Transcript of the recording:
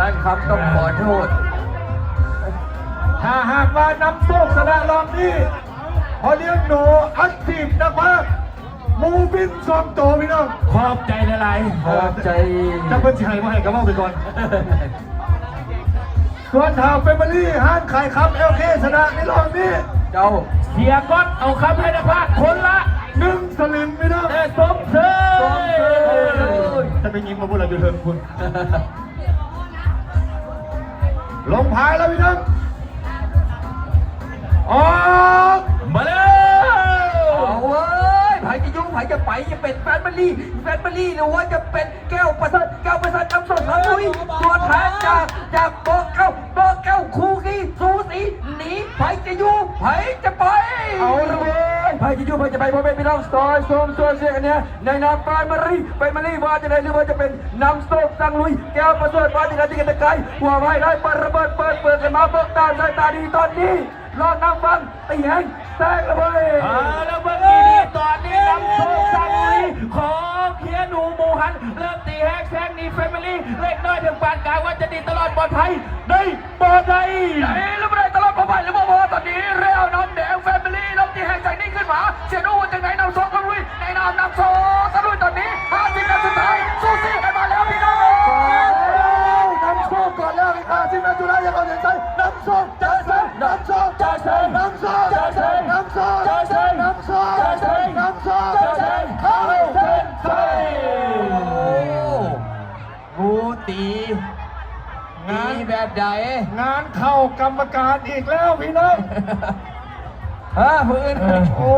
ท่านครับต้องขอโทษถ้าหากว่านำโชคชนะรอบนี้พอเลี้ยงหนูอัดทีมนะครับมูบินซอมโตพี่น้องขอบใจหลายๆ ขอบใจจะเป็นชัยมาให้กับว่าไปก่อนส่วนทางเฟมิลี่ห้านขายครับLKชนะในรอบนี้ เจ้าเสียก๊อตเอาคำให้นะพาคนละ1 สลึงพี่น้องสมเชยจะไปยิงมาบุญเราอยู่เถิงคุณลงพายแล้วพี่น้องออกมาเลยเอาเว้ยไผ่จะยุ่งไผ่จะไปจะเป็นแฟนบัลลี่หรือว่าจะเป็นแก้วประเสริฐน้ำสดลุยตัวแทนจากเบอร์เก้าคู่กี้สูสีหนีไผ่จะยุ่งไผ่จะไปเอาเลยไผ่จะยุ่งไผ่จะไปเพราะเป็นพี่น้องสไตล์ส้มตัวเสียกันเนี่ยในนามแฟนบัลลี่ว่าจะได้หรือว่าจะเป็นน้ำส้มสังลุยแก้วประเสริฐว่าจะได้ที่กันตะไคร้หัวไม้ได้เปิดระเบิดเปิดกันมาเบิกตาสายตาดีตอนนี้รอดน้ำฟังตีแหงแทรกระเบิดแล้วเมื่อกี้นี้ตอนนี้น้ำโชคสังลีของเคียนูโมฮันเริ่มตีแฮกแซงนีแฟมิลี่เล็กน้อยถึงปานกลางว่าจะดีตลอดปลอดภัยได้ปลอดภัยแล้วไม่ได้ตลอดปลอดภัยแล้วพอตอนนี้เรียวน้ำแดงแฟมิลี่เริ่มตีแฮกแซงนี่ขึ้นมาเชียนูจากไหนน้ำโชคสังลุยในนามน้ำโชคสังลุยตอนนี้50 นาทีสุดท้ายสู้ซี่กันมาแล้วพี่น้องน้ำโชคก่อนแล้วอีก50 นาทีแล้วยังเอาใจน้ำโชคจะเซน้ำโชคจะเซน้ำโชคจะเซน้ำโชคจะเซน้ำโชคจะเซน้ำโชคจะเซเข้าเส้นชัยงูตีแบบใดงานเข้ากรรมการอีกแล้วพี่น้องพื้นโอ้